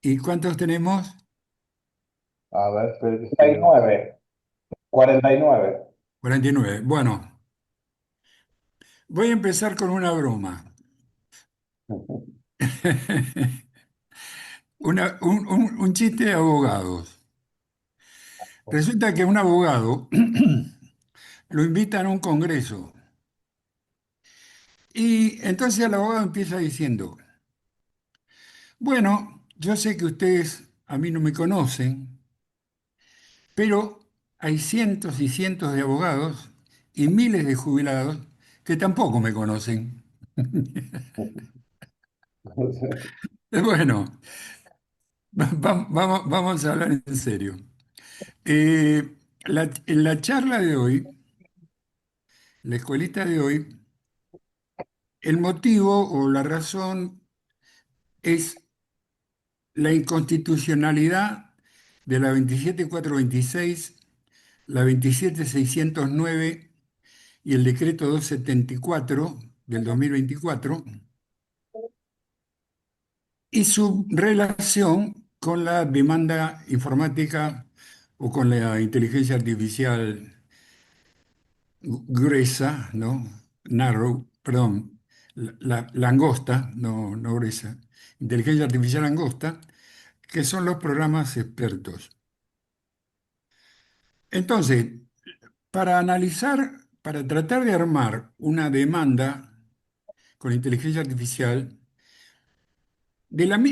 ¿Y cuántos tenemos? A ver, espera que estoy viendo. 49, 49. 49. Bueno, voy a empezar con una broma. Un chiste de abogados. Resulta que un abogado lo invitan a un congreso y entonces el abogado empieza diciendo, bueno, yo sé que ustedes a mí no me conocen, pero hay cientos y cientos de abogados y miles de jubilados que tampoco me conocen. Bueno, vamos a hablar en serio. En la charla de hoy, la escuelita de hoy, el motivo o la razón es la inconstitucionalidad de la 27426, la 27609 y el decreto 274 del 2024 y su relación con la demanda informática o con la inteligencia artificial gruesa, ¿no? Narrow, perdón, la angosta, no gruesa, inteligencia artificial angosta, que son los programas expertos. Entonces, para analizar, para tratar de armar una demanda con inteligencia artificial,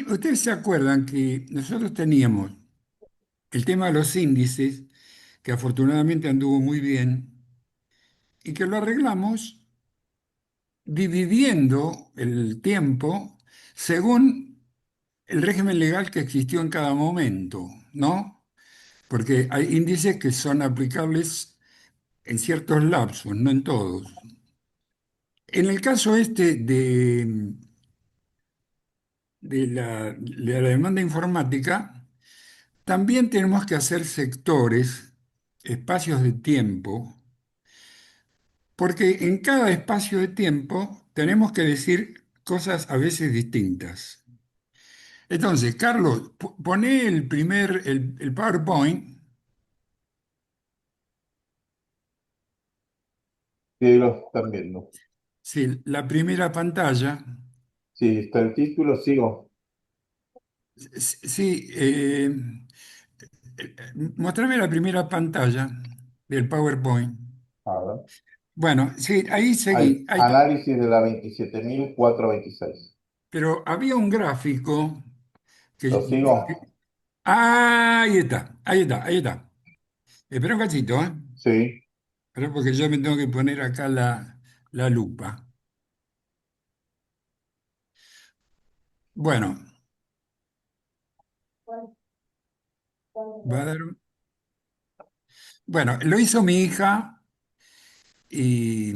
ustedes se acuerdan que nosotros teníamos el tema de los índices, que afortunadamente anduvo muy bien, y que lo arreglamos dividiendo el tiempo según el régimen legal que existió en cada momento, ¿no? Porque hay índices que son aplicables en ciertos lapsos, no en todos. En el caso este de la demanda informática, también tenemos que hacer sectores, espacios de tiempo, porque en cada espacio de tiempo tenemos que decir cosas a veces distintas. Entonces, Carlos, poné el PowerPoint, Sí, lo están viendo. sí, la primera pantalla. Sí, está el título, sigo. Sí, mostrame la primera pantalla del PowerPoint. A ver. Bueno, sí, ahí seguí. Hay Ahí está. análisis de la 27.426. Pero había un gráfico ¿Lo sigo? Ah, ahí está, ahí está, ahí está. Espera un cachito, ¿eh? Sí. Espera porque yo me tengo que poner acá la lupa. Bueno, va a dar... Bueno, lo hizo mi hija y,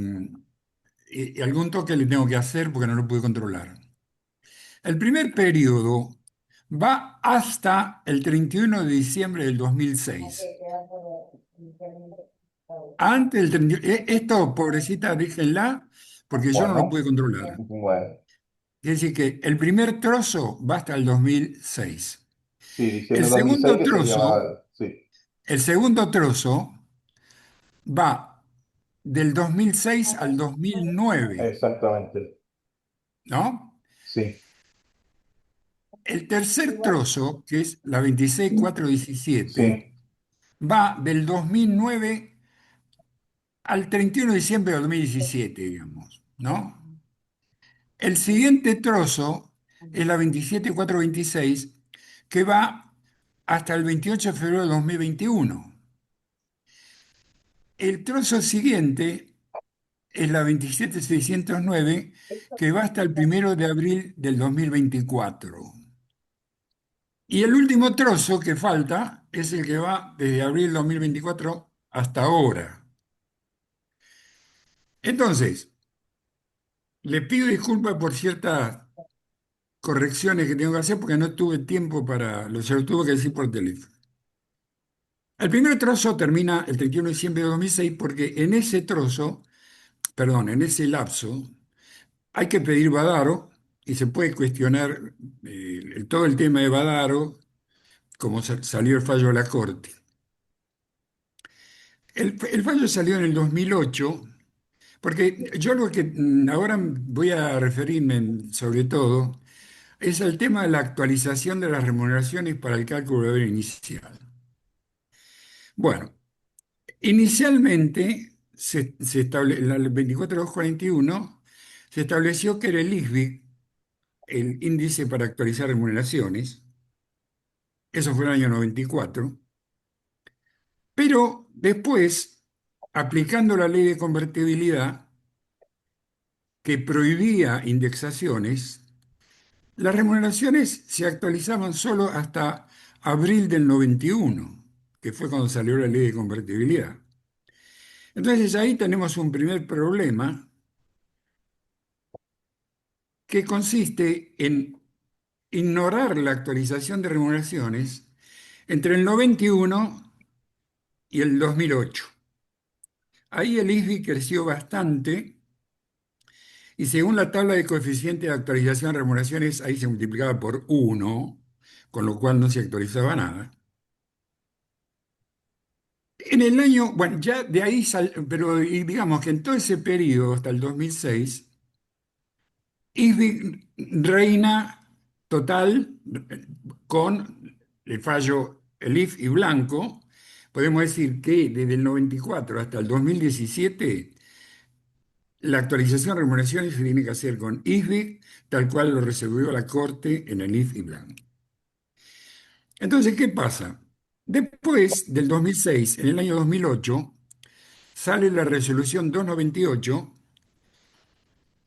y algún toque le tengo que hacer porque no lo pude controlar. El primer periodo va hasta el 31 de diciembre del 2006. Antes del 31, esto, pobrecita, déjenla, porque yo no lo pude Bueno, controlar. bueno. Es decir, que el primer trozo va hasta el 2006. Sí, El diciembre de 2006 segundo que sería trozo, más. Sí, el segundo trozo va del 2006 al 2009, exactamente. ¿no? Sí, El tercer trozo, que es la 26417, sí, va del 2009 al 31 de diciembre de 2017, digamos, ¿no? El siguiente trozo es la 27426, que va hasta el 28 de febrero de 2021. El trozo siguiente es la 27609, que va hasta el 1 de abril del 2024. Y el último trozo que falta es el que va desde abril 2024 hasta ahora. Entonces, le pido disculpas por ciertas correcciones que tengo que hacer porque no tuve tiempo se lo tuve que decir por teléfono. El primer trozo termina el 31 de diciembre de 2006 porque en ese trozo, perdón, en ese lapso, hay que pedir Badaro y se puede cuestionar todo el tema de Badaro, como salió el fallo de la Corte. El fallo salió en el 2008, porque yo lo que ahora voy a referirme sobre todo es el tema de la actualización de las remuneraciones para el cálculo de haber inicial. Bueno, inicialmente en la 24241 se estableció que era el ISBI, el índice para actualizar remuneraciones, eso fue en el año 94, pero después, aplicando la ley de convertibilidad que prohibía indexaciones, las remuneraciones se actualizaban solo hasta abril del 91, que fue cuando salió la ley de convertibilidad. Entonces ahí tenemos un primer problema que consiste en ignorar la actualización de remuneraciones entre el 91 y el 2008. Ahí el ISBI creció bastante y según la tabla de coeficiente de actualización de remuneraciones, ahí se multiplicaba por 1, con lo cual no se actualizaba nada. En el año, bueno, ya de ahí, pero y digamos que en todo ese periodo, hasta el 2006, ISBI reina total con el fallo Elif y Blanco. Podemos decir que desde el 94 hasta el 2017 la actualización de remuneraciones se tiene que hacer con ISBI, tal cual lo resolvió la Corte en el Elif y Blanco. Entonces, ¿qué pasa? Después del 2006, en el año 2008, sale la resolución 298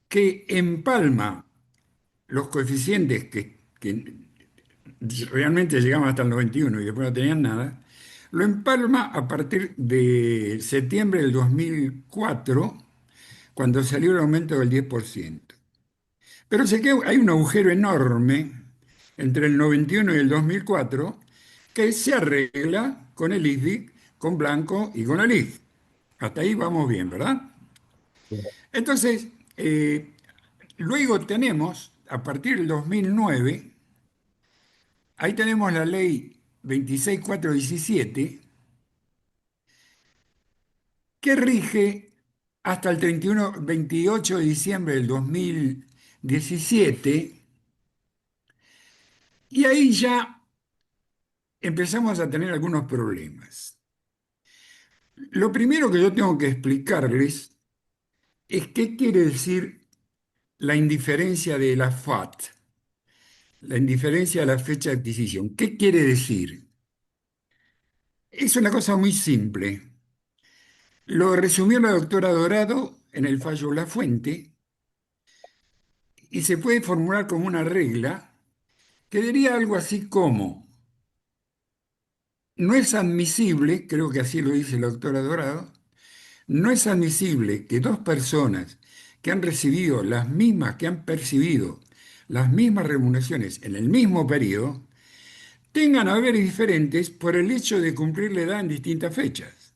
que empalma los coeficientes que realmente llegaban hasta el 91 y después no tenían nada, lo empalma a partir de septiembre del 2004, cuando salió el aumento del 10%. Pero sé que hay un agujero enorme entre el 91 y el 2004 que se arregla con el ISBI, con Blanco y con el IF. Hasta ahí vamos bien, ¿verdad? Entonces, luego tenemos, a partir del 2009, ahí tenemos la ley 26417 que rige hasta el 28 de diciembre del 2017 y ahí ya empezamos a tener algunos problemas. Lo primero que yo tengo que explicarles es qué quiere decir la indiferencia de la FAT, la indiferencia a la fecha de adquisición. ¿Qué quiere decir? Es una cosa muy simple. Lo resumió la doctora Dorado en el fallo La Fuente y se puede formular como una regla que diría algo así como, no es admisible, creo que así lo dice la doctora Dorado, no es admisible que dos personas que han recibido las mismas, que han percibido las mismas remuneraciones en el mismo periodo, tengan haberes diferentes por el hecho de cumplir la edad en distintas fechas.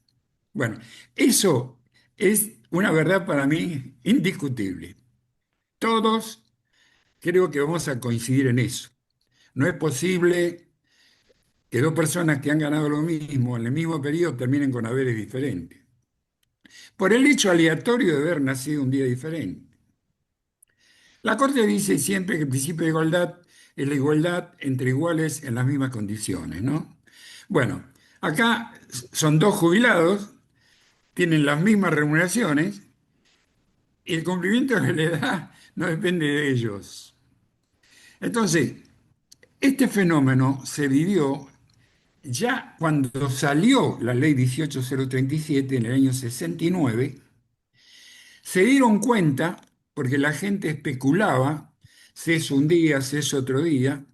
Bueno, eso es una verdad para mí indiscutible. Todos creo que vamos a coincidir en eso. No es posible que dos personas que han ganado lo mismo en el mismo periodo terminen con haberes diferentes, por el hecho aleatorio de haber nacido un día diferente. La Corte dice siempre que el principio de igualdad es la igualdad entre iguales en las mismas condiciones, ¿no? Bueno, acá son dos jubilados, tienen las mismas remuneraciones y el cumplimiento de la edad no depende de ellos. Entonces, este fenómeno se vivió ya cuando salió la ley 18037 en el año 69, se dieron cuenta, porque la gente especulaba, si es un día, si es otro día,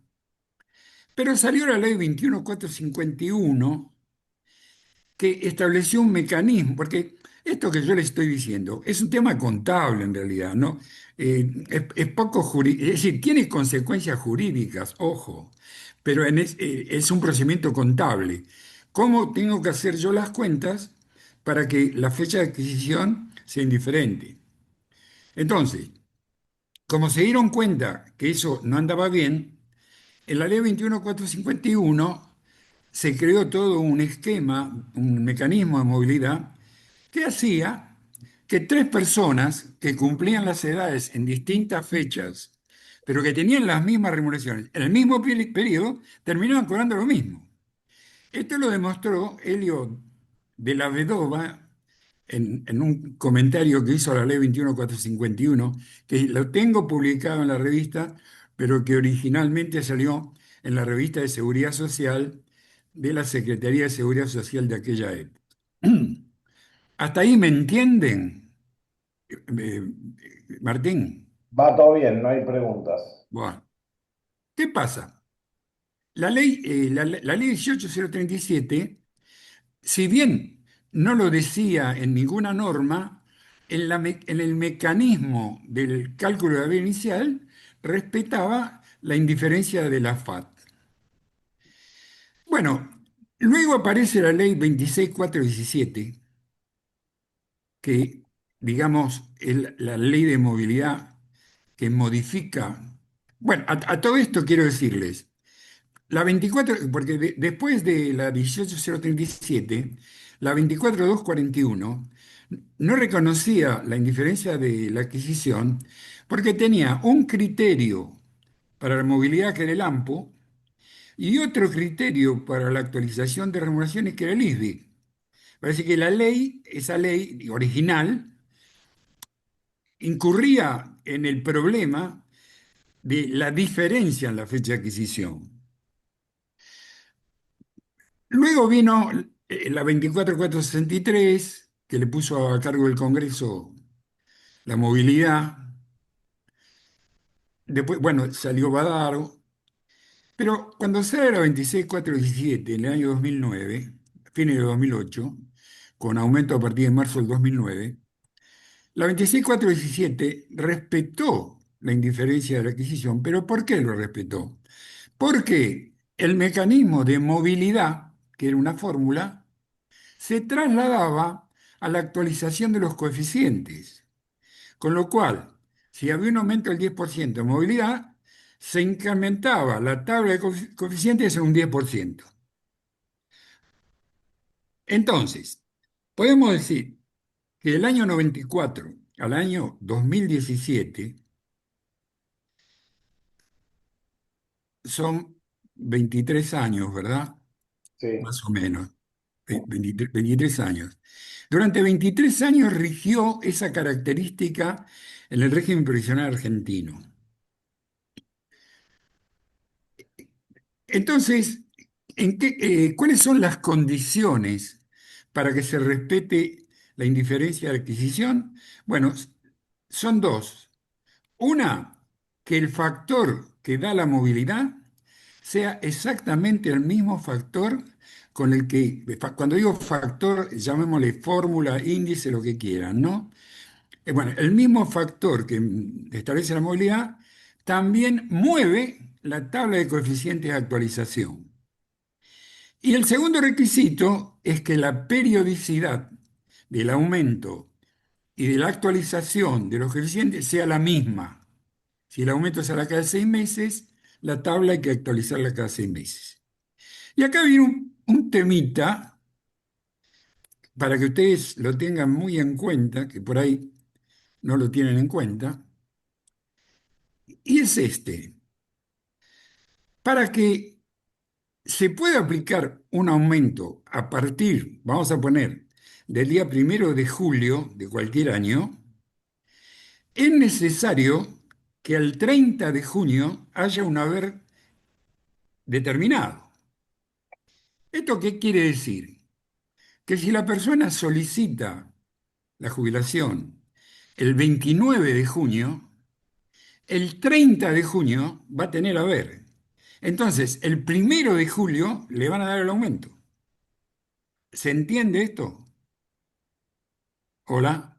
pero salió la ley 21451 que estableció un mecanismo, porque esto que yo le estoy diciendo es un tema contable en realidad, ¿no? Es poco jurídico, es decir, tiene consecuencias jurídicas, ojo, pero es un procedimiento contable. ¿Cómo tengo que hacer yo las cuentas para que la fecha de adquisición sea indiferente? Entonces, como se dieron cuenta que eso no andaba bien, en la ley 21451 se creó todo un esquema, un mecanismo de movilidad que hacía que tres personas que cumplían las edades en distintas fechas, pero que tenían las mismas remuneraciones, en el mismo periodo, terminaban cobrando lo mismo. Esto lo demostró Elio de la Vedova en un comentario que hizo a la ley 21451, que lo tengo publicado en la revista, pero que originalmente salió en la revista de Seguridad Social de la Secretaría de Seguridad Social de aquella época. ¿Hasta ahí me entienden, Martín? Va todo bien, no hay preguntas. Bueno, ¿qué pasa? La ley 18037, si bien no lo decía en ninguna norma, en el mecanismo del cálculo de la vía inicial respetaba la indiferencia de la FAT. Bueno, luego aparece la ley 26417, que, digamos, es la ley de movilidad que modifica. Bueno, a todo esto quiero decirles, la 24, porque después de la 18037, la 24241 no reconocía la indiferencia de la adquisición porque tenía un criterio para la movilidad que era el AMPO y otro criterio para la actualización de remuneraciones que era el ISBI. Parece que la ley, esa ley original, incurría en el problema de la diferencia en la fecha de adquisición. Luego vino la 24463, que le puso a cargo del Congreso la movilidad. Después, bueno, salió Badaro. Pero cuando sale la 26417 en el año 2009, fines de 2008, con aumento a partir de marzo del 2009, la 26417 respetó la indiferencia de la adquisición. ¿Pero por qué lo respetó? Porque el mecanismo de movilidad, que era una fórmula, se trasladaba a la actualización de los coeficientes. Con lo cual, si había un aumento del 10% de movilidad, se incrementaba la tabla de coeficientes en un 10%. Entonces, podemos decir que del año 94 al año 2017 son 23 años, ¿verdad? Sí. Más o menos. 23 años. Durante 23 años rigió esa característica en el régimen provisional argentino. Entonces, ¿cuáles son las condiciones para que se respete la indiferencia de adquisición? Bueno, son dos. Una, que el factor que da la movilidad sea exactamente el mismo factor con el que, cuando digo factor, llamémosle fórmula, índice, lo que quieran, ¿no? Bueno, el mismo factor que establece la movilidad también mueve la tabla de coeficientes de actualización. Y el segundo requisito es que la periodicidad del aumento y de la actualización de los coeficientes sea la misma. Si el aumento es a la cada 6 meses, la tabla hay que actualizarla cada 6 meses. Y acá viene un temita para que ustedes lo tengan muy en cuenta, que por ahí no lo tienen en cuenta, y es este. Para que se pueda aplicar un aumento a partir, vamos a poner, del día 1 de julio de cualquier año, es necesario que al 30 de junio haya un haber determinado. ¿Esto qué quiere decir? Que si la persona solicita la jubilación el 29 de junio, el 30 de junio va a tener haber. Entonces, el 1 de julio le van a dar el aumento. ¿Se entiende esto? Hola,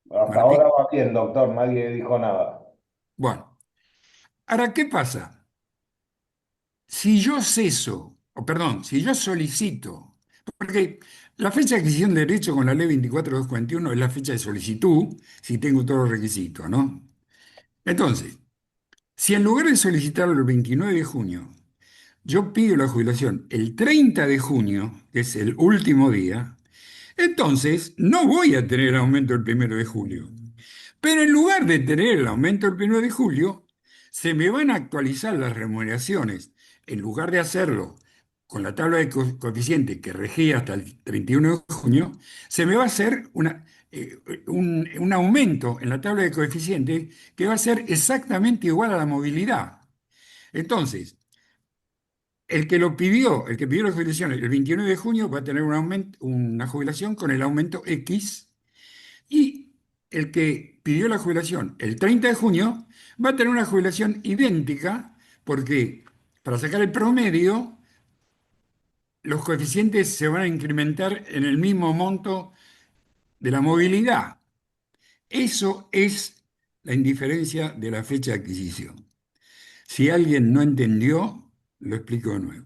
Hasta Martín. ahora va bien, doctor, nadie dijo nada. Bueno, ahora, ¿qué pasa? Si yo ceso, o perdón, si yo solicito, porque la fecha de adquisición de derecho con la ley 24241 es la fecha de solicitud, si tengo todos los requisitos, ¿no? Entonces, si en lugar de solicitarlo el 29 de junio, yo pido la jubilación el 30 de junio, que es el último día, entonces no voy a tener el aumento el 1 de julio. Pero en lugar de tener el aumento el 1 de julio, se me van a actualizar las remuneraciones. En lugar de hacerlo con la tabla de coeficiente que regía hasta el 31 de junio, se me va a hacer un aumento en la tabla de coeficiente que va a ser exactamente igual a la movilidad. Entonces, el que pidió la jubilación el 29 de junio va a tener una jubilación con el aumento X, y el que pidió la jubilación el 30 de junio va a tener una jubilación idéntica, porque para sacar el promedio, los coeficientes se van a incrementar en el mismo monto de la movilidad. Eso es la indiferencia de la fecha de adquisición. Si alguien no entendió, lo explico de nuevo.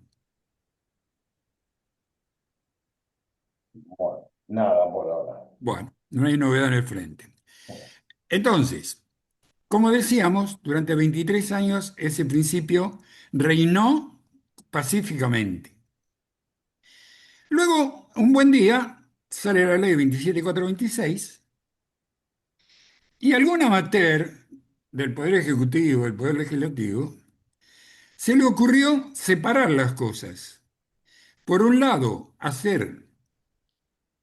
Bueno, nada por ahora. Bueno, no hay novedad en el frente. Entonces, como decíamos, durante 23 años ese principio reinó pacíficamente. Luego, un buen día, sale la ley 27426 y algún amateur del Poder Ejecutivo, del Poder Legislativo, se le ocurrió separar las cosas. Por un lado, hacer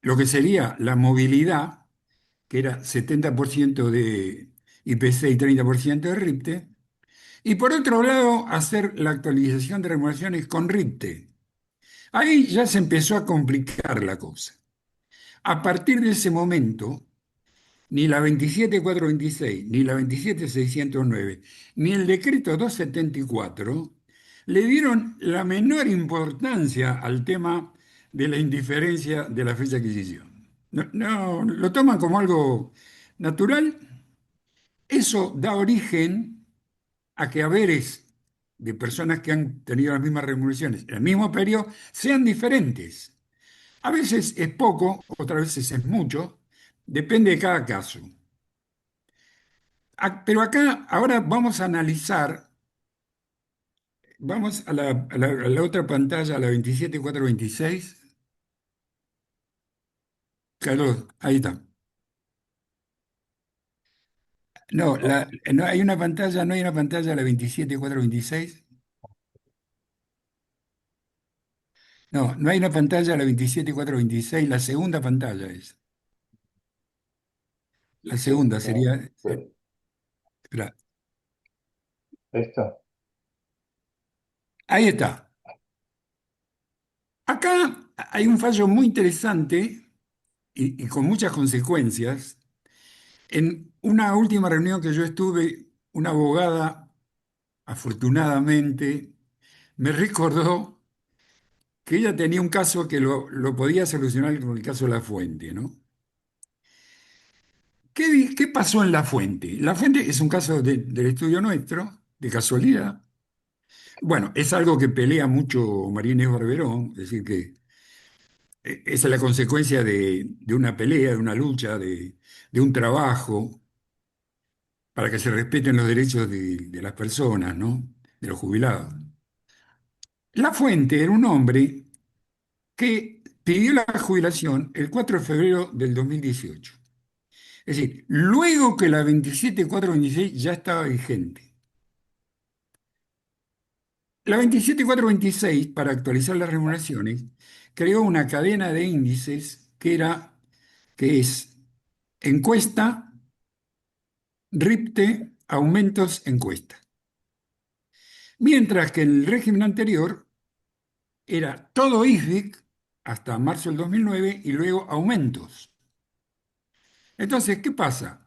lo que sería la movilidad, que era 70% de IPC y 30% de RIPTE, y por otro lado, hacer la actualización de remuneraciones con RIPTE. Ahí ya se empezó a complicar la cosa. A partir de ese momento, ni la 27426, ni la 27609, ni el decreto 274 le dieron la menor importancia al tema de la indiferencia de la fecha de adquisición. No, lo toman como algo natural. Eso da origen a que haberes de personas que han tenido las mismas remuneraciones en el mismo periodo sean diferentes. A veces es poco, otras veces es mucho, depende de cada caso. Pero acá, ahora vamos a analizar, vamos a la otra pantalla, a la 27426. Carlos, ahí está. No, No, no hay una pantalla, no hay una pantalla, la 27426. No, no hay una pantalla, la 27426. La segunda pantalla es. La sí, segunda no, sería. sí. Espera, ¿Listo? ahí está. Acá hay un fallo muy interesante y con muchas consecuencias. En una última reunión que yo estuve, una abogada, afortunadamente, me recordó que ella tenía un caso que lo podía solucionar con el caso de La Fuente, ¿no? ¿Qué pasó en La Fuente? La Fuente es un caso del estudio nuestro, de casualidad. Bueno, es algo que pelea mucho María Inés Barberón, es decir, que esa es la consecuencia de una pelea, de una lucha, de un trabajo para que se respeten los derechos de las personas, ¿no? De los jubilados. La Fuente era un hombre que pidió la jubilación el 4 de febrero del 2018. Es decir, luego que la 27426 ya estaba vigente. La 27426, para actualizar las remuneraciones, creó una cadena de índices que es encuesta, RIPTE, aumentos, encuesta. Mientras que en el régimen anterior era todo IFIC hasta marzo del 2009 y luego aumentos. Entonces, ¿qué pasa?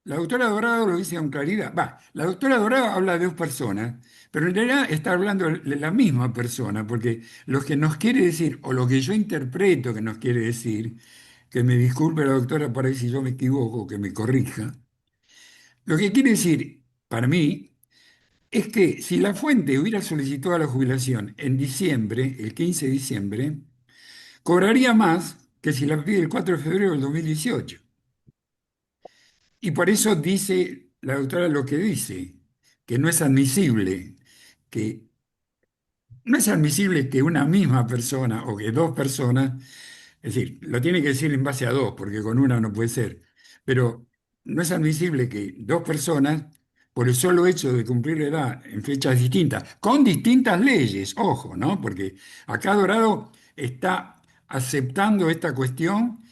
La doctora Dorado lo dice con claridad. Va, la doctora Dorado habla de dos personas, pero en realidad está hablando de la misma persona, porque lo que nos quiere decir, o lo que yo interpreto que nos quiere decir, que me disculpe la doctora por ahí si yo me equivoco, que me corrija, lo que quiere decir para mí es que si la fuente hubiera solicitado la jubilación en diciembre, el 15 de diciembre, cobraría más que si la pide el 4 de febrero del 2018. Y por eso dice la doctora lo que dice, que no es admisible, que no es admisible que una misma persona o que dos personas, es decir, lo tiene que decir en base a dos, porque con una no puede ser, pero no es admisible que dos personas, por el solo hecho de cumplir la edad en fechas distintas, con distintas leyes, ojo, ¿no? Porque acá Dorado está aceptando esta cuestión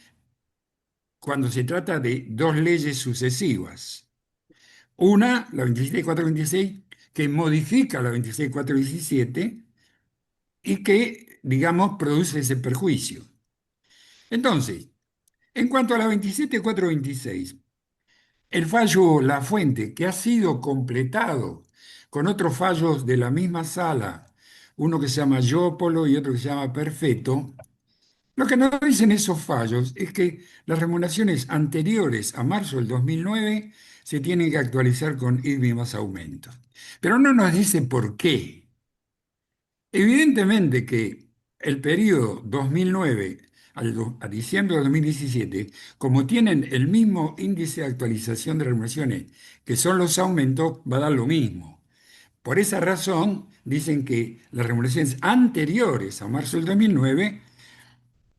cuando se trata de dos leyes sucesivas. Una, la 26426, que modifica la 26417 y que, digamos, produce ese perjuicio. Entonces, en cuanto a la 27426, el fallo La Fuente, que ha sido completado con otros fallos de la misma sala, uno que se llama Yopolo y otro que se llama Perfeto, lo que nos dicen esos fallos es que las remuneraciones anteriores a marzo del 2009 se tienen que actualizar con IBI más aumentos. Pero no nos dice por qué. Evidentemente que el periodo 2009 a diciembre de 2017, como tienen el mismo índice de actualización de remuneraciones, que son los aumentos, va a dar lo mismo. Por esa razón, dicen que las remuneraciones anteriores a marzo del 2009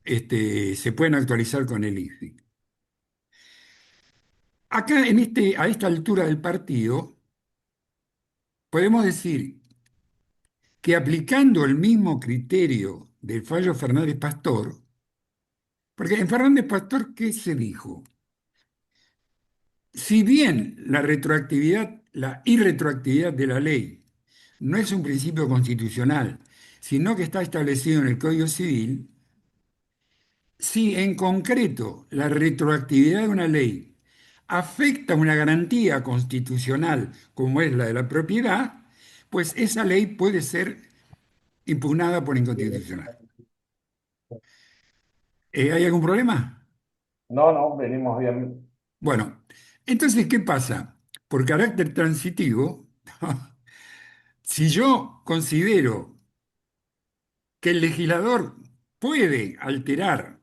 se pueden actualizar con el IFI. Acá, a esta altura del partido, podemos decir que aplicando el mismo criterio del fallo Fernández Pastor, porque en Fernández Pastor, ¿qué se dijo? Si bien la retroactividad, la irretroactividad de la ley no es un principio constitucional, sino que está establecido en el Código Civil, si en concreto la retroactividad de una ley afecta una garantía constitucional como es la de la propiedad, pues esa ley puede ser impugnada por inconstitucional. ¿Hay algún problema? No, no, venimos bien. Bueno, entonces, ¿qué pasa? Por carácter transitivo, si yo considero que el legislador puede alterar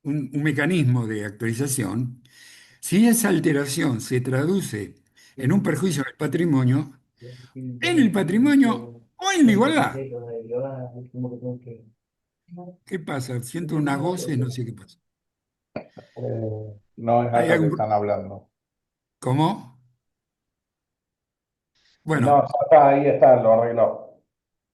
un mecanismo de actualización, si esa alteración se traduce en un perjuicio del patrimonio, en el patrimonio o en la igualdad. ¿Qué pasa? Siento unas voces, no sé qué pasa. No es ¿Hay acá que algún... están hablando. ¿Cómo? No, Bueno, ya está, ahí está, lo arregló.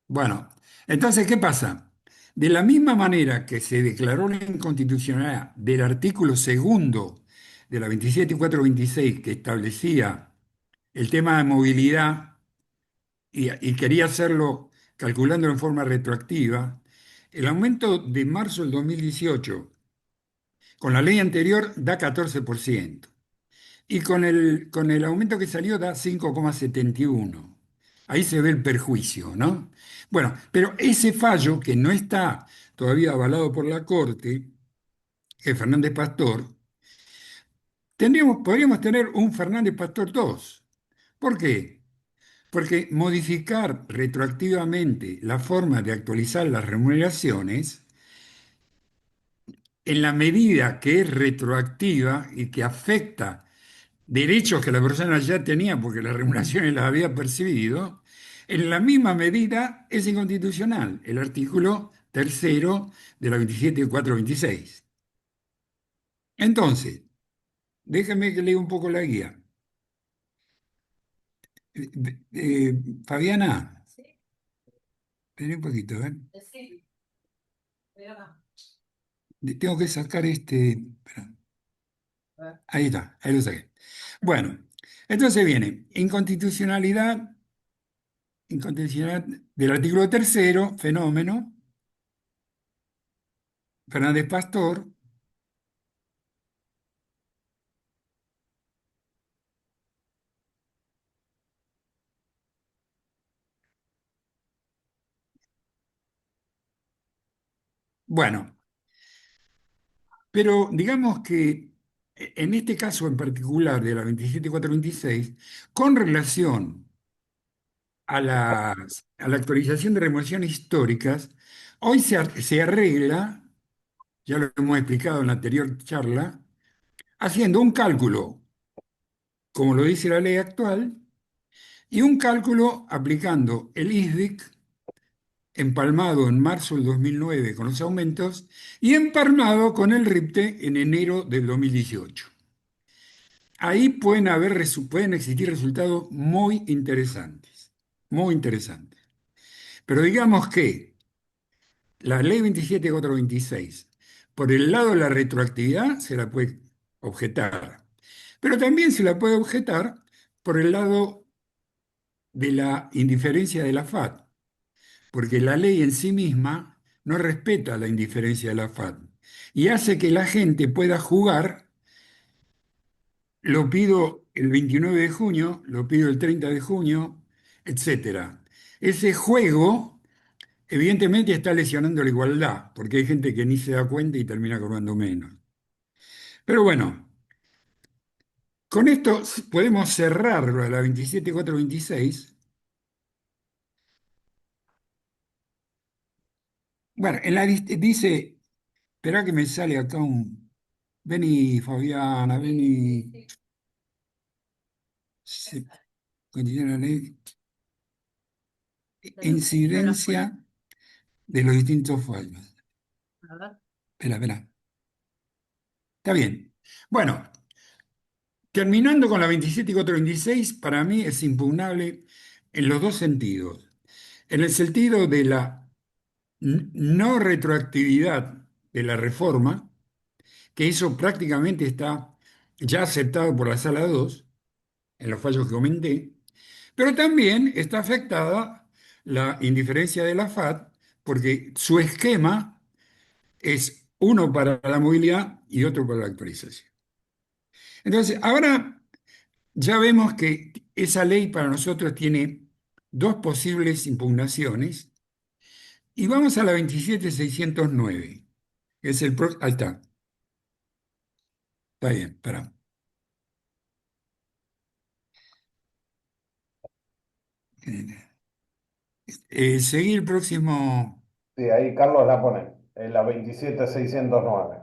bueno. Entonces, ¿qué pasa? De la misma manera que se declaró la inconstitucionalidad del artículo segundo de la 27.426 que establecía el tema de movilidad y quería hacerlo calculándolo en forma retroactiva, el aumento de marzo del 2018 con la ley anterior da 14% y con el aumento que salió da 5,71. Ahí se ve el perjuicio, ¿no? Bueno, pero ese fallo que no está todavía avalado por la Corte, que es Fernández Pastor, podríamos tener un Fernández Pastor 2. ¿Por qué? Porque modificar retroactivamente la forma de actualizar las remuneraciones, en la medida que es retroactiva y que afecta derechos que la persona ya tenía porque las remuneraciones las había percibido, en la misma medida es inconstitucional el artículo tercero de la 27.426. Entonces, déjame que lea un poco la guía. Fabiana, espera un poquito, ¿eh? Tengo que sacar espera. Ahí está, ahí lo saqué. Bueno, entonces viene inconstitucionalidad del artículo tercero, fenómeno, Fernández Pastor. Bueno, pero digamos que en este caso en particular de la 27426, con relación a la actualización de remuneraciones históricas, hoy se arregla, ya lo hemos explicado en la anterior charla, haciendo un cálculo como lo dice la ley actual, y un cálculo aplicando el ISDIC empalmado en marzo del 2009 con los aumentos y empalmado con el RIPTE en enero del 2018. Ahí pueden existir resultados muy interesantes, muy interesantes. Pero digamos que la ley 27426, por el lado de la retroactividad, se la puede objetar, pero también se la puede objetar por el lado de la indiferencia de la FAT, porque la ley en sí misma no respeta la indiferencia de la FAT y hace que la gente pueda jugar. Lo pido el 29 de junio, lo pido el 30 de junio, etcétera. Ese juego, evidentemente, está lesionando la igualdad, porque hay gente que ni se da cuenta y termina cobrando menos. Pero bueno, con esto podemos cerrar lo de la 27426. Bueno, dice, espera que me sale acá un. Vení, Fabiana, vení. Se- Contiene la ley. Incidencia de los distintos fallos. Espera, espera. Está bien. Bueno, terminando con la 27426, para mí es impugnable en los dos sentidos. En el sentido de la no retroactividad de la reforma, que eso prácticamente está ya aceptado por la Sala 2 en los fallos que comenté, pero también está afectada la indiferencia de la FAT, porque su esquema es uno para la movilidad y otro para la actualización. Entonces, ahora ya vemos que esa ley para nosotros tiene dos posibles impugnaciones y vamos a la 27609, que es ahí está bien, espera. Seguir el próximo. Sí, ahí Carlos la pone, en la 27609.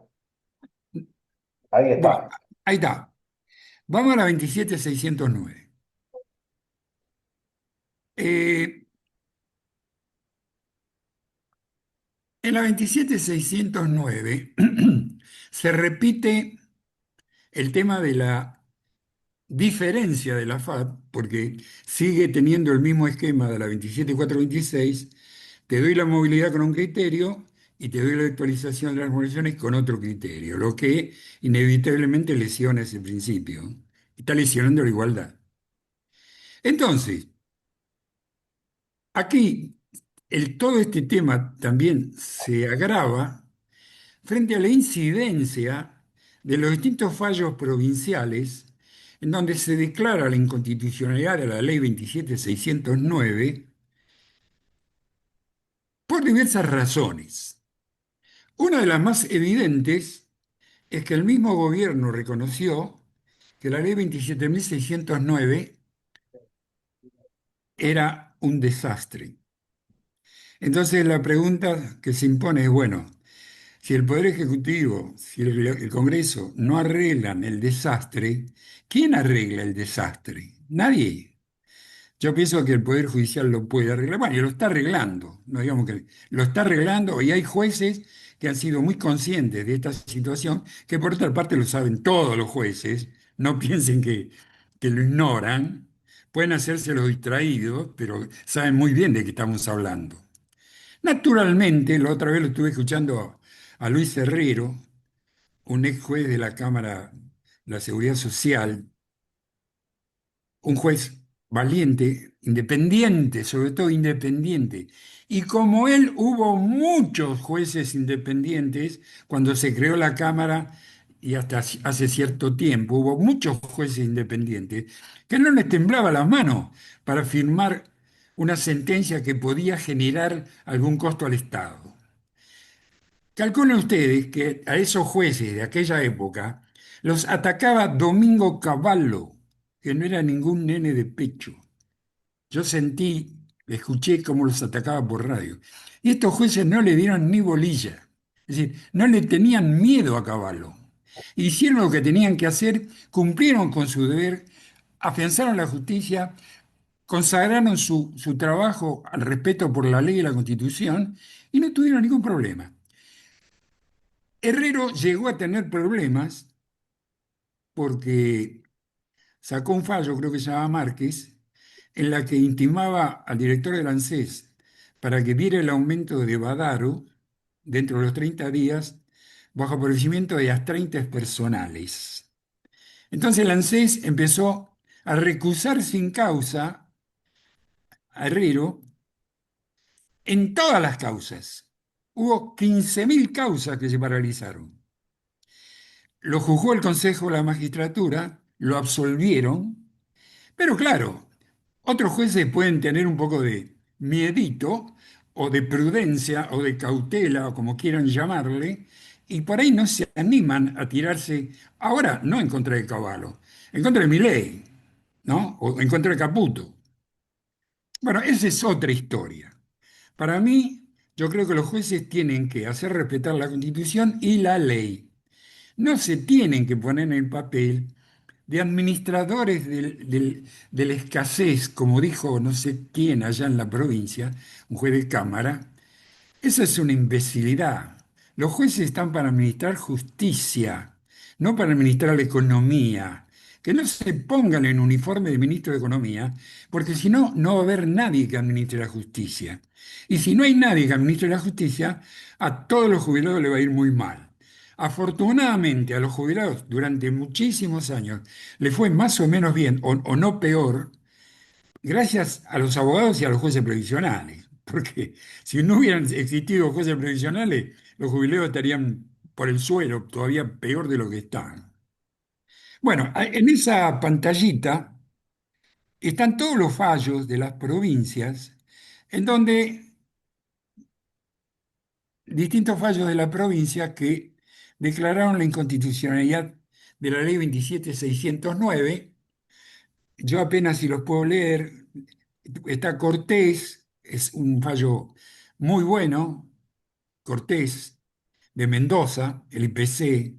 Ahí Bueno, está. ahí está. Vamos a la 27609. Eh, en la 27609 se repite el tema de la diferencia de la FAT, porque sigue teniendo el mismo esquema de la 27426. Te doy la movilidad con un criterio y te doy la actualización de las movilizaciones con otro criterio, lo que inevitablemente lesiona ese principio. Está lesionando la igualdad. Entonces, aquí todo este tema también se agrava frente a la incidencia de los distintos fallos provinciales en donde se declara la inconstitucionalidad de la ley 27609 por diversas razones. Una de las más evidentes es que el mismo gobierno reconoció que la ley 27609 era un desastre. Entonces la pregunta que se impone es, bueno, si el Poder Ejecutivo, si el Congreso no arreglan el desastre, ¿quién arregla el desastre? Nadie. Yo pienso que el Poder Judicial lo puede arreglar. Bueno, y lo está arreglando. No digamos que lo está arreglando y hay jueces que han sido muy conscientes de esta situación, que por otra parte lo saben todos los jueces. No piensen que lo ignoran. Pueden hacerse los distraídos, pero saben muy bien de qué estamos hablando. Naturalmente, la otra vez lo estuve escuchando a Luis Herrero, un ex juez de la Cámara de la Seguridad Social, un juez valiente, independiente, sobre todo independiente. Y como él, hubo muchos jueces independientes cuando se creó la Cámara y hasta hace cierto tiempo, hubo muchos jueces independientes que no les temblaba la mano para firmar una sentencia que podía generar algún costo al Estado. Calculen ustedes que a esos jueces de aquella época los atacaba Domingo Cavallo, que no era ningún nene de pecho. Yo sentí, escuché cómo los atacaba por radio. Y estos jueces no le dieron ni bolilla. Es decir, no le tenían miedo a Cavallo. Hicieron lo que tenían que hacer, cumplieron con su deber, afianzaron la justicia, consagraron su trabajo al respeto por la ley y la Constitución y no tuvieron ningún problema. Herrero llegó a tener problemas porque sacó un fallo, creo que se llamaba Márquez, en la que intimaba al director del ANSES para que viera el aumento de Badaro dentro de los 30 días bajo procedimiento de las 30 personales. Entonces el ANSES empezó a recusar sin causa a Herrero en todas las causas. Hubo 15.000 causas que se paralizaron. Lo juzgó el Consejo de la Magistratura, lo absolvieron, pero claro, otros jueces pueden tener un poco de miedito o de prudencia o de cautela o como quieran llamarle, y por ahí no se animan a tirarse, ahora no en contra de Cavallo, en contra de Milei, ¿no? O en contra de Caputo. Bueno, esa es otra historia. Para mí, yo creo que los jueces tienen que hacer respetar la Constitución y la ley. No se tienen que poner en el papel de administradores de la escasez, como dijo no sé quién allá en la provincia, un juez de cámara. Esa es una imbecilidad. Los jueces están para administrar justicia, no para administrar la economía. Que no se pongan en uniforme de ministro de Economía, porque si no, no va a haber nadie que administre la justicia. Y si no hay nadie que administre la justicia, a todos los jubilados le va a ir muy mal. Afortunadamente, a los jubilados durante muchísimos años le fue más o menos bien, o no peor, gracias a los abogados y a los jueces previsionales, porque si no hubieran existido jueces previsionales, los jubilados estarían por el suelo, todavía peor de lo que están. Bueno, en esa pantallita están todos los fallos de las provincias, en donde distintos fallos de la provincia que declararon la inconstitucionalidad de la ley 27.609. Yo apenas si los puedo leer. Está Cortés, es un fallo muy bueno, Cortés, de Mendoza, el IPC.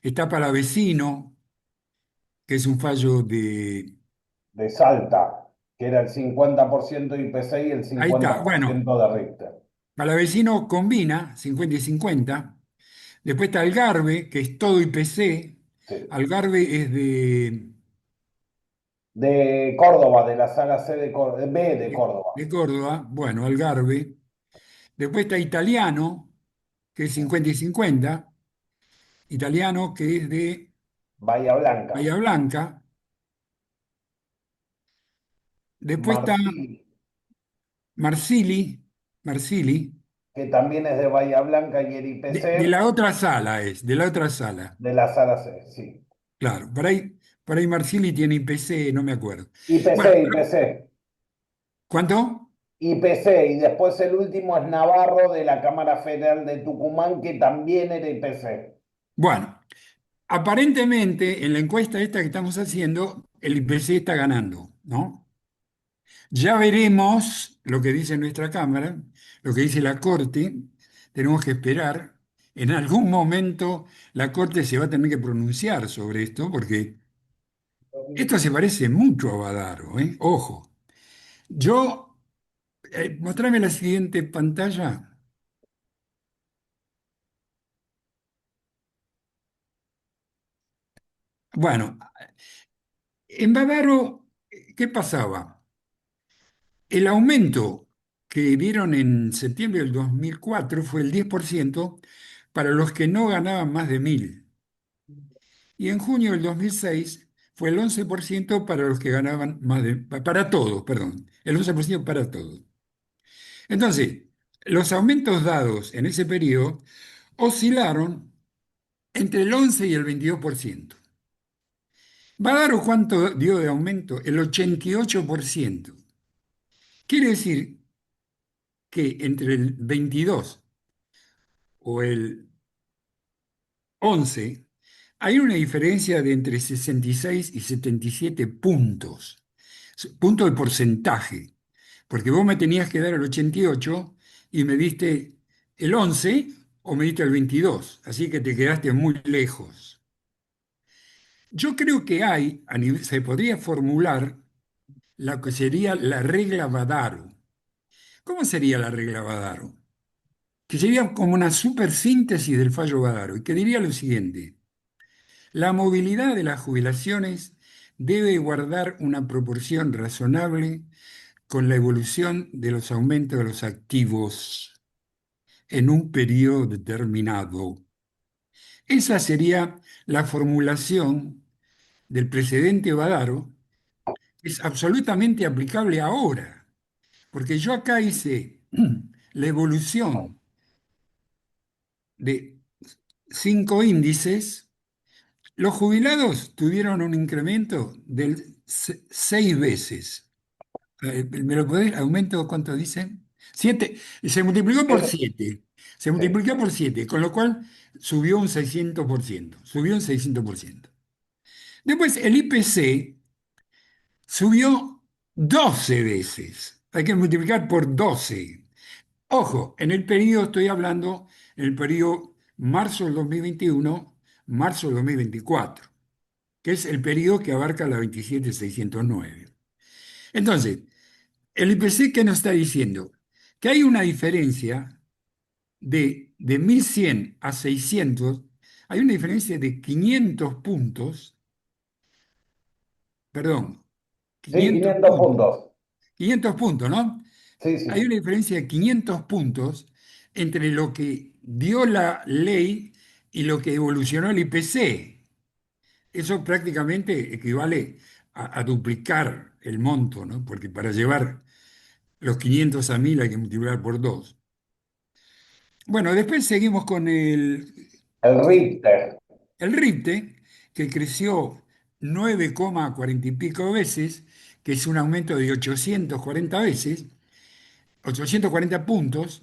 Está Palavecino, que es un fallo de... De Salta, que era el 50% de IPC y el Ahí cincuenta está, por bueno, ciento de Richter. Palavecino combina 50 y 50. Después está Algarve, que es todo IPC. Sí. Algarve es De Córdoba, de la sala C de Córdoba, B de de Córdoba. Córdoba, bueno, Algarve. Después está Italiano, que es 50 y 50. Italiano, que es de Bahía Blanca. Bahía Blanca. Después está Martí, Marsili, que también es de Bahía Blanca y el de IPC la otra sala es, de la otra sala. de la sala C, sí. Claro, por ahí Marsili tiene IPC, no me acuerdo. Bueno, IPC, IPC. ¿cuánto? IPC, y después el último es Navarro de la Cámara Federal de Tucumán, que también era IPC. Bueno, aparentemente en la encuesta esta que estamos haciendo, el IPC está ganando, ¿no? Ya veremos lo que dice nuestra Cámara, lo que dice la Corte. Tenemos que esperar. En algún momento la Corte se va a tener que pronunciar sobre esto, porque esto se parece mucho a Badaro, ¿eh? Ojo. Yo, mostrame la siguiente pantalla. Bueno, en Badaro, ¿qué pasaba? El aumento que dieron en septiembre del 2004 fue el 10% para los que no ganaban más de 1.000. Y en junio del 2006 fue el 11% para los que ganaban más de, para todos, perdón, el 11% para todos. Entonces, los aumentos dados en ese periodo oscilaron entre el 11 y el 22%. ¿Bávaro cuánto dio de aumento? El 88%. Quiere decir que entre el 22 o el 11 hay una diferencia de entre 66 y 77 puntos, punto de porcentaje, porque vos me tenías que dar el 88 y me diste el 11 o me diste el 22, así que te quedaste muy lejos. Yo creo que hay, se podría formular lo que sería la regla Badaro. ¿Cómo sería la regla Badaro? Que sería como una supersíntesis del fallo Badaro y que diría lo siguiente: la movilidad de las jubilaciones debe guardar una proporción razonable con la evolución de los aumentos de los activos en un periodo determinado. Esa sería la formulación del precedente Badaro, que es absolutamente aplicable ahora, porque yo acá hice la evolución de 5 índices. Los jubilados tuvieron un incremento de 6 veces. ¿Me lo podés? ¿Aumento cuánto dicen? 7. Se multiplicó por Eso, 7. Se sí. multiplicó por 7, con lo cual subió un 600%. Subió un 600%. Después el IPC subió 12 veces. Hay que multiplicar por 12. Ojo, en el periodo estoy hablando, en el periodo marzo del 2021, marzo del 2024, que es el periodo que abarca la 27.609. Entonces, el IPC, ¿qué nos está diciendo? Que hay una diferencia de 1.100 a 600, hay una diferencia de 500 puntos, perdón, Sí, 500 500 puntos, puntos. 500 puntos, ¿no? Sí, Hay sí. una diferencia de 500 puntos entre lo que dio la ley y lo que evolucionó el IPC. Eso prácticamente equivale a duplicar el monto, ¿no? Porque para llevar los 500 a 1.000 hay que multiplicar por 2. Bueno, después seguimos con El Richter. el RIPTE, que creció 9,40 y pico veces, que es un aumento de 840 veces, 840 puntos,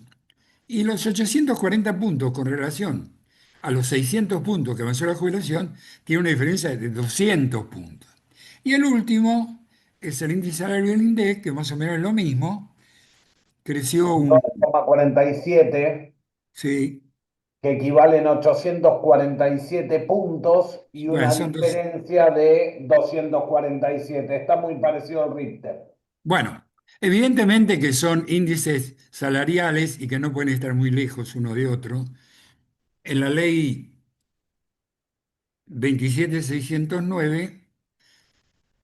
y los 840 puntos con relación a los 600 puntos que avanzó la jubilación, tiene una diferencia de 200 puntos. Y el último es el índice salario del INDEC, que más o menos es lo mismo, creció un, 9,47, sí, que equivalen a 847 puntos y bueno, una son dos. diferencia de 247. Está muy parecido al Richter. Bueno, evidentemente que son índices salariales y que no pueden estar muy lejos uno de otro. En la ley 27.609,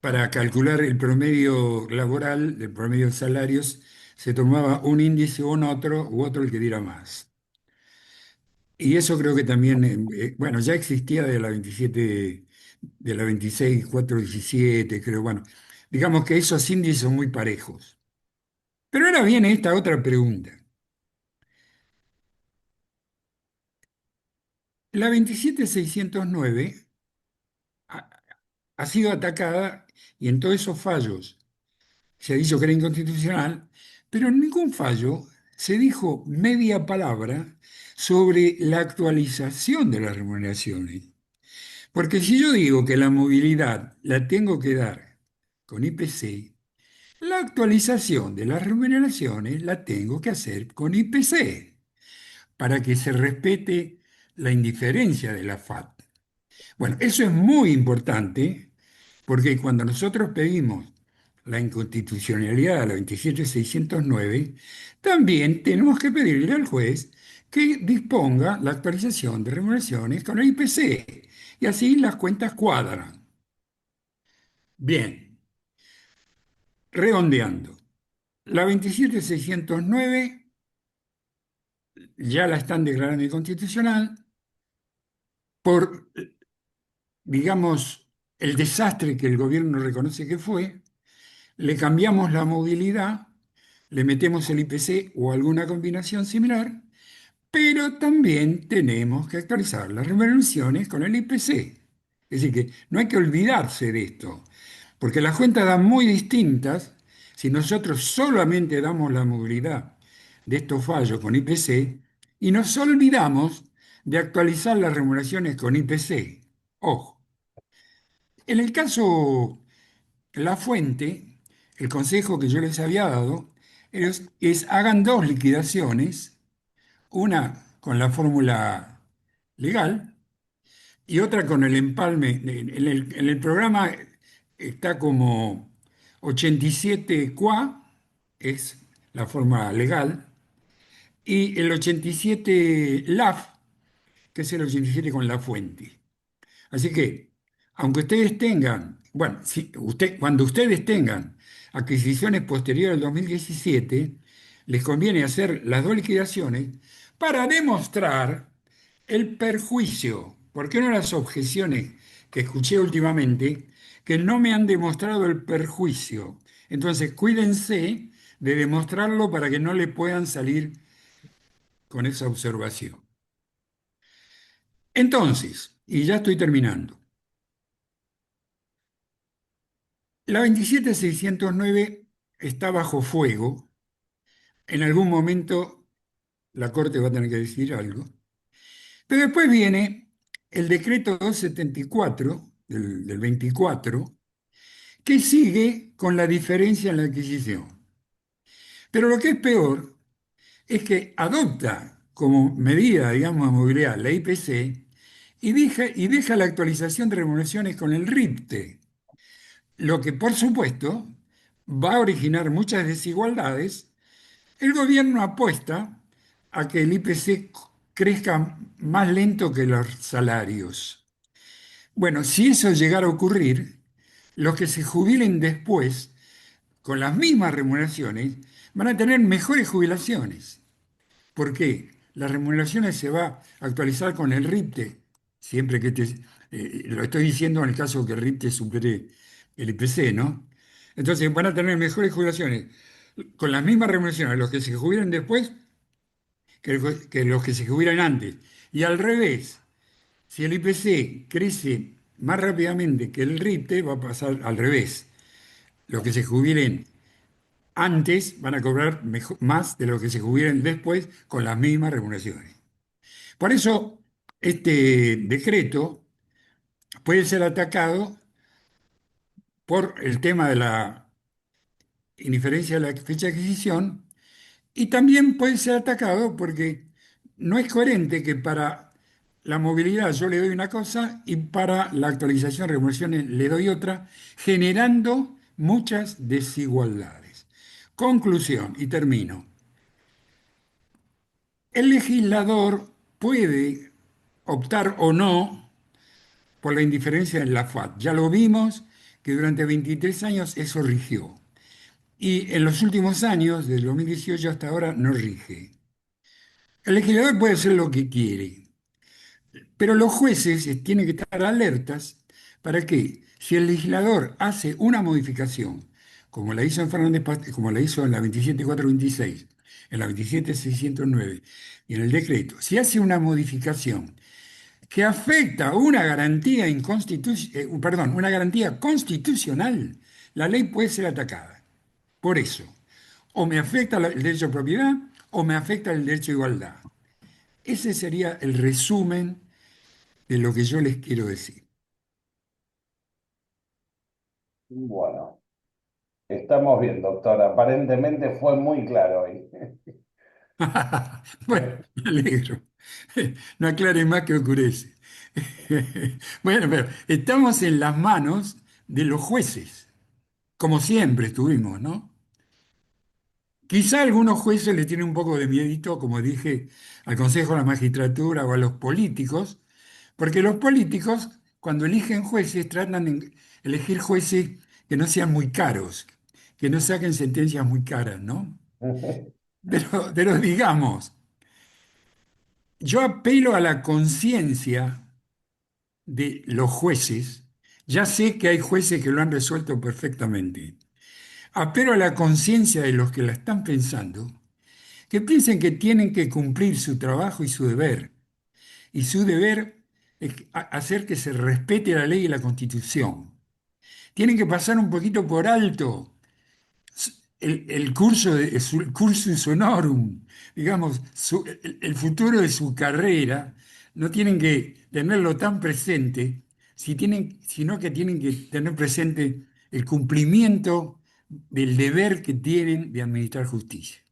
para calcular el promedio laboral, el promedio de salarios, se tomaba un índice o un otro, u otro el que diera más. Y eso creo que también, bueno, ya existía de la 26.417, creo, bueno, digamos que esos índices son muy parejos. Pero ahora viene esta otra pregunta. La 27.609 ha, ha sido atacada y en todos esos fallos se ha dicho que era inconstitucional, pero en ningún fallo se dijo media palabra sobre la actualización de las remuneraciones. Porque si yo digo que la movilidad la tengo que dar con IPC, la actualización de las remuneraciones la tengo que hacer con IPC para que se respete la indiferencia de la FAT. Bueno, eso es muy importante porque cuando nosotros pedimos la inconstitucionalidad de la 27.609, también tenemos que pedirle al juez que disponga la actualización de remuneraciones con el IPC y así las cuentas cuadran. Bien, redondeando. La 27.609 ya la están declarando inconstitucional por, digamos, el desastre que el gobierno reconoce que fue. Le cambiamos la movilidad, le metemos el IPC o alguna combinación similar, pero también tenemos que actualizar las remuneraciones con el IPC. Es decir, que no hay que olvidarse de esto, porque las cuentas dan muy distintas si nosotros solamente damos la movilidad de estos fallos con IPC y nos olvidamos de actualizar las remuneraciones con IPC. Ojo, en el caso La Fuente, el consejo que yo les había dado es hagan dos liquidaciones, una con la fórmula legal y otra con el empalme. En el programa está como 87 QA, es la forma legal, y el 87 LAF, que es el 87 con la fuente. Así que, aunque ustedes tengan, bueno, cuando ustedes tengan adquisiciones posteriores al 2017, les conviene hacer las dos liquidaciones para demostrar el perjuicio, porque una de las objeciones que escuché últimamente, que no me han demostrado el perjuicio. Entonces, cuídense de demostrarlo para que no le puedan salir con esa observación. Entonces, y ya estoy terminando. La 27609 está bajo fuego. En algún momento la Corte va a tener que decir algo. Pero después viene el decreto 274 del 24, que sigue con la diferencia en la adquisición. Pero lo que es peor es que adopta como medida, digamos, de movilidad la IPC y deja la actualización de remuneraciones con el RIPTE, lo que por supuesto va a originar muchas desigualdades. El gobierno apuesta a que el IPC crezca más lento que los salarios. Bueno, si eso llegara a ocurrir, los que se jubilen después, con las mismas remuneraciones, van a tener mejores jubilaciones. ¿Por qué? Las remuneraciones se va a actualizar con el RIPTE, siempre que lo estoy diciendo en el caso que el RIPTE supere el IPC, ¿no? Entonces van a tener mejores jubilaciones con las mismas remuneraciones los que se jubilen después que los que se jubilan antes. Y al revés, si el IPC crece más rápidamente que el RIPTE, va a pasar al revés. Los que se jubilen antes van a cobrar más de los que se jubilen después con las mismas remuneraciones. Por eso, este decreto puede ser atacado por el tema de la indiferencia de la fecha de adquisición. Y también puede ser atacado porque no es coherente que para la movilidad yo le doy una cosa y para la actualización de remuneraciones le doy otra, generando muchas desigualdades. Conclusión, y termino. El legislador puede optar o no por la indiferencia en la FAT. Ya lo vimos que durante 23 años eso rigió. Y en los últimos años, desde 2018 hasta ahora, no rige. El legislador puede hacer lo que quiere, pero los jueces tienen que estar alertas para que si el legislador hace una modificación, como la hizo en como la hizo en la 27426, en la 27609 y en el decreto, si hace una modificación que afecta una garantía perdón, una garantía constitucional, la ley puede ser atacada. Por eso, o me afecta el derecho a propiedad o me afecta el derecho a igualdad. Ese sería el resumen de lo que yo les quiero decir. Bueno, estamos bien, doctor. Aparentemente fue muy claro hoy. Bueno, me alegro. No aclare más que oscurece. Bueno, pero estamos en las manos de los jueces, como siempre estuvimos, ¿no? Quizá algunos jueces le tienen un poco de miedito, como dije, al Consejo de la Magistratura o a los políticos, porque los políticos, cuando eligen jueces, tratan de elegir jueces que no sean muy caros, que no saquen sentencias muy caras, ¿no? Pero digamos, yo apelo a la conciencia de los jueces. Ya sé que hay jueces que lo han resuelto perfectamente. Apelo a la conciencia de los que la están pensando, que piensen que tienen que cumplir su trabajo y su deber. Y su deber es hacer que se respete la ley y la Constitución. Tienen que pasar un poquito por alto el el cursus honorum, digamos, el futuro de su carrera. No tienen que tenerlo tan presente, sino que tienen que tener presente el cumplimiento del deber que tienen de administrar justicia.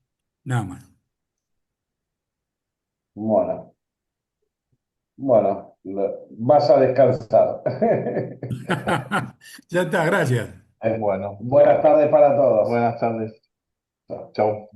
Nada más. Bueno, bueno. Vas a descansar. Ya está, gracias. Bueno, Buenas tardes para todos. buenas tardes. Chau.